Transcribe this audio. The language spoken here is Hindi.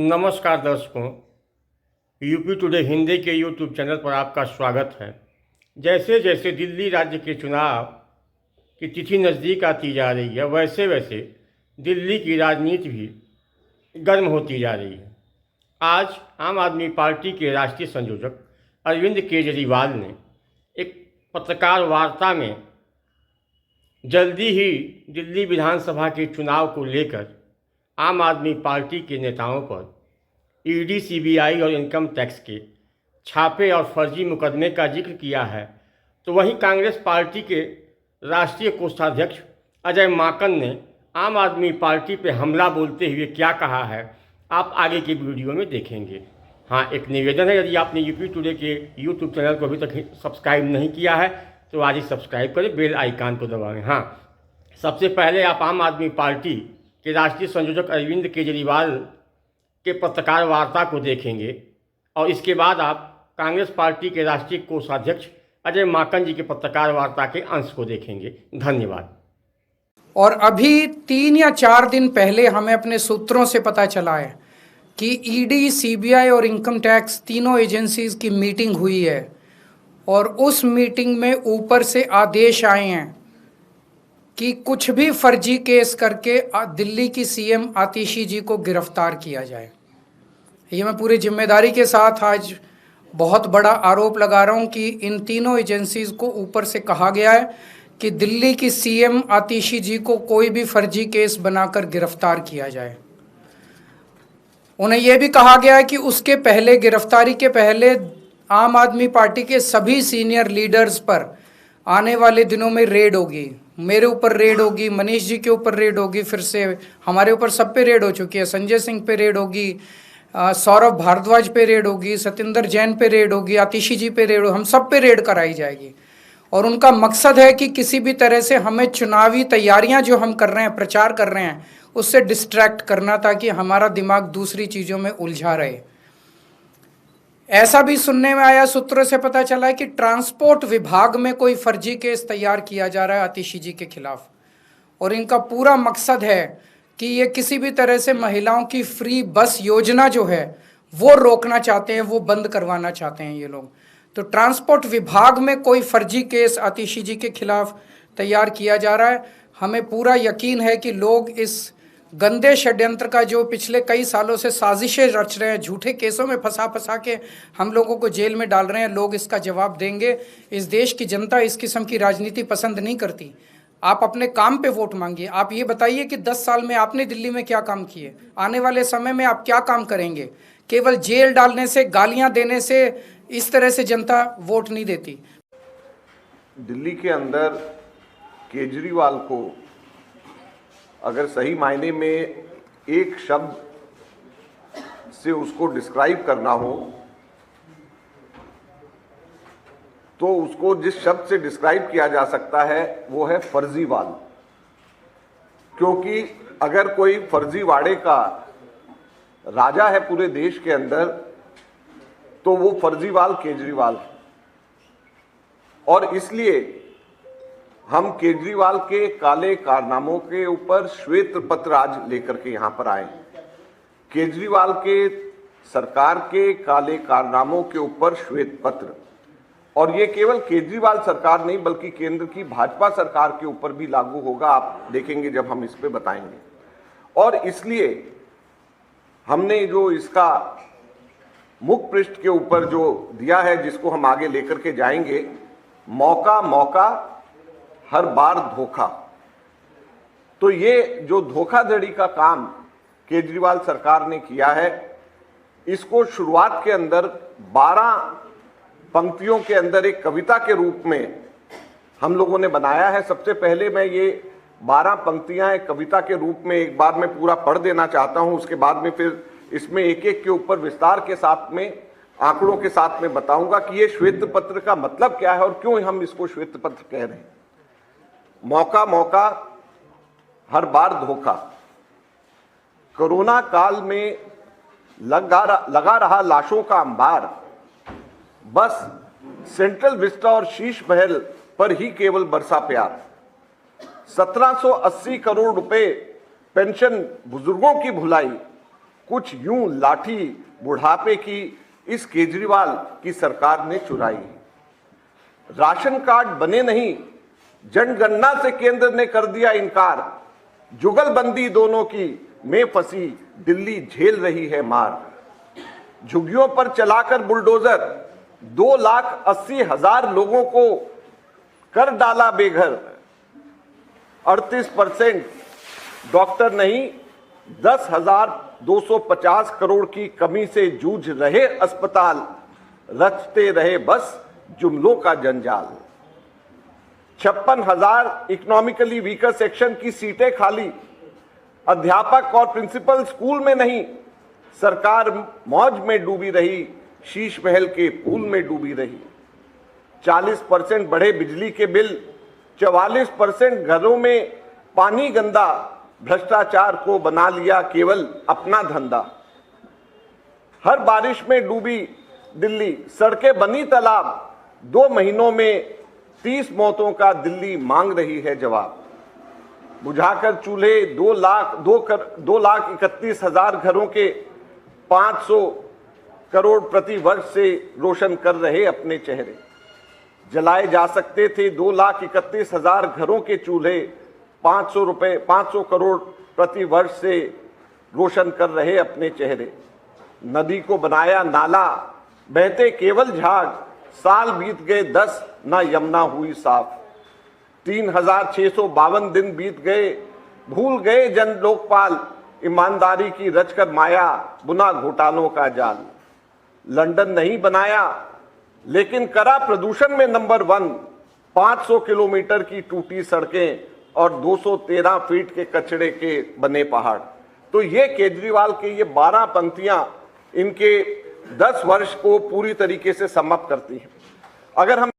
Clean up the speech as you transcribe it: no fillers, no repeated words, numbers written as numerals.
नमस्कार दर्शकों, यूपी टुडे हिंदी के यूट्यूब चैनल पर आपका स्वागत है। जैसे जैसे दिल्ली राज्य के चुनाव की तिथि नज़दीक आती जा रही है, वैसे वैसे दिल्ली की राजनीति भी गर्म होती जा रही है। आज आम आदमी पार्टी के राष्ट्रीय संयोजक अरविंद केजरीवाल ने एक पत्रकार वार्ता में जल्दी ही दिल्ली विधानसभा के चुनाव को लेकर आम आदमी पार्टी के नेताओं पर ईडी, सीबीआई और इनकम टैक्स के छापे और फर्जी मुकदमे का जिक्र किया है। तो वहीं कांग्रेस पार्टी के राष्ट्रीय कोषाध्यक्ष अजय माकन ने आम आदमी पार्टी पर हमला बोलते हुए क्या कहा है, आप आगे की वीडियो में देखेंगे। हाँ, एक निवेदन है, यदि आपने यूपी टुडे के यूट्यूब चैनल को अभी तक सब्सक्राइब नहीं किया है तो आज ही सब्सक्राइब करें, बेल आइकन को दबाएं। हाँ, सबसे पहले आप आम आदमी पार्टी के राष्ट्रीय संयोजक अरविंद केजरीवाल के पत्रकार वार्ता को देखेंगे और इसके बाद आप कांग्रेस पार्टी के राष्ट्रीय कोषाध्यक्ष अजय माकन जी के पत्रकार वार्ता के अंश को देखेंगे। धन्यवाद। और अभी 3 या 4 दिन पहले हमें अपने सूत्रों से पता चला है कि ईडी, सीबीआई और इनकम टैक्स तीनों एजेंसीज की मीटिंग हुई है और उस मीटिंग में ऊपर से आदेश आए हैं कि कुछ भी फर्जी केस करके दिल्ली की सीएम आतिशी जी को गिरफ्तार किया जाए। ये मैं पूरी जिम्मेदारी के साथ आज बहुत बड़ा आरोप लगा रहा हूँ कि इन तीनों एजेंसीज को ऊपर से कहा गया है कि दिल्ली की सीएम आतिशी जी को कोई भी फर्जी केस बनाकर गिरफ्तार किया जाए। उन्हें यह भी कहा गया है कि उसके पहले, गिरफ्तारी के पहले, आम आदमी पार्टी के सभी सीनियर लीडर्स पर आने वाले दिनों में रेड होगी। मेरे ऊपर रेड होगी, मनीष जी के ऊपर रेड होगी, फिर से हमारे ऊपर सब पे रेड हो चुकी है। संजय सिंह पे रेड होगी, सौरभ भारद्वाज पे रेड होगी, सत्येंद्र जैन पे रेड होगी, आतिशी जी पे रेड होगी, हम सब पे रेड कराई जाएगी। और उनका मकसद है कि किसी भी तरह से हमें चुनावी तैयारियां जो हम कर रहे हैं, प्रचार कर रहे हैं, उससे डिस्ट्रैक्ट करना ताकि हमारा दिमाग दूसरी चीज़ों में उलझा रहे। ऐसा भी सुनने में आया, सूत्रों से पता चला है कि ट्रांसपोर्ट विभाग में कोई फर्जी केस तैयार किया जा रहा है आतिशी जी के खिलाफ और इनका पूरा मकसद है कि ये किसी भी तरह से महिलाओं की फ्री बस योजना जो है वो रोकना चाहते हैं, वो बंद करवाना चाहते हैं ये लोग। तो ट्रांसपोर्ट विभाग में कोई फर्जी केस आतिशी जी के खिलाफ तैयार किया जा रहा है। हमें पूरा यकीन है कि लोग इस गंदे षड्यंत्र का, जो पिछले कई सालों से साजिशें रच रहे हैं, झूठे केसों में फंसा के हम लोगों को जेल में डाल रहे हैं, लोग इसका जवाब देंगे। इस देश की जनता इस किस्म की राजनीति पसंद नहीं करती। आप अपने काम पे वोट मांगिए। आप ये बताइए कि 10 साल में आपने दिल्ली में क्या काम किए, आने वाले समय में आप क्या काम करेंगे। केवल जेल डालने से, गालियां देने से इस तरह से जनता वोट नहीं देती। दिल्ली के अंदर केजरीवाल को अगर सही मायने में एक शब्द से उसको डिस्क्राइब करना हो तो उसको जिस शब्द से डिस्क्राइब किया जा सकता है वो है फर्जीवाल। क्योंकि अगर कोई फर्जीवाड़े का राजा है पूरे देश के अंदर तो वो फर्जीवाल केजरीवाल है। और इसलिए हम केजरीवाल के काले कारनामों के ऊपर श्वेत पत्र आज लेकर के यहां पर आए। केजरीवाल के सरकार के काले कारनामों के ऊपर श्वेत पत्र, और ये केवल केजरीवाल सरकार नहीं बल्कि केंद्र की भाजपा सरकार के ऊपर भी लागू होगा, आप देखेंगे जब हम इस पे बताएंगे। और इसलिए हमने जो इसका मुख पृष्ठ के ऊपर जो दिया है, जिसको हम आगे लेकर के जाएंगे, मौका मौका हर बार धोखा। तो ये जो धोखाधड़ी का काम केजरीवाल सरकार ने किया है, इसको शुरुआत के अंदर 12 पंक्तियों के अंदर एक कविता के रूप में हम लोगों ने बनाया है। सबसे पहले मैं ये 12 पंक्तियां एक कविता के रूप में एक बार मैं पूरा पढ़ देना चाहता हूं। उसके बाद में फिर इसमें एक एक के ऊपर विस्तार के साथ में, आंकड़ों के साथ में बताऊंगा कि ये श्वेत पत्र का मतलब क्या है और क्यों हम इसको श्वेत पत्र कह रहे हैं। मौका मौका हर बार धोखा। कोरोना काल में लगा रहा लाशों का अंबार, बस सेंट्रल विस्टा और शीश महल पर ही केवल बरसा प्यार। 1780 करोड़ रुपए पेंशन बुजुर्गों की भुलाई, कुछ यूं लाठी बुढ़ापे की इस केजरीवाल की सरकार ने चुराई। राशन कार्ड बने नहीं, जनगणना से केंद्र ने कर दिया इनकार। जुगलबंदी दोनों की में फंसी दिल्ली झेल रही है मार। झुग्गियों पर चलाकर बुलडोजर 2,80,000 लोगों को कर डाला बेघर। 38% डॉक्टर नहीं, 10,250 करोड़ की कमी से जूझ रहे अस्पताल। रचते रहे बस जुमलों का जंजाल। 56,000 इकोनॉमिकली वीकर सेक्शन की सीटें खाली। अध्यापक और प्रिंसिपल स्कूल में नहीं, सरकार मौज में डूबी रही, शीश महल के पूल में डूबी रही। 40% बढ़े बिजली के बिल, 44% घरों में पानी गंदा। भ्रष्टाचार को बना लिया केवल अपना धंधा। हर बारिश में डूबी दिल्ली, सड़कें बनी तालाब। 2 महीनों में 30 मौतों का दिल्ली मांग रही है जवाब। बुझाकर चूल्हे 2,31,000 घरों के 500 करोड़ प्रति वर्ष से रोशन कर रहे अपने चेहरे। जलाए जा सकते थे 2,31,000 घरों के चूल्हे, 500 करोड़ प्रति वर्ष से रोशन कर रहे अपने चेहरे। नदी को बनाया नाला, बहते केवल झाग। साल बीत गए 10, ना यमुना हुई साफ। 3,652 दिन बीत गए, भूल गए जन लोकपाल। ईमानदारी की रचकर माया, बुना घोटालों का जाल। लंदन नहीं बनाया, लेकिन करा प्रदूषण में नंबर 1। 500 किलोमीटर की टूटी सड़कें और 213 फीट के कचड़े के बने पहाड़। तो ये केजरीवाल के ये 12 पंक्तियां इनके 10 वर्ष को पूरी तरीके से समाप्त करती हैं। अगर हम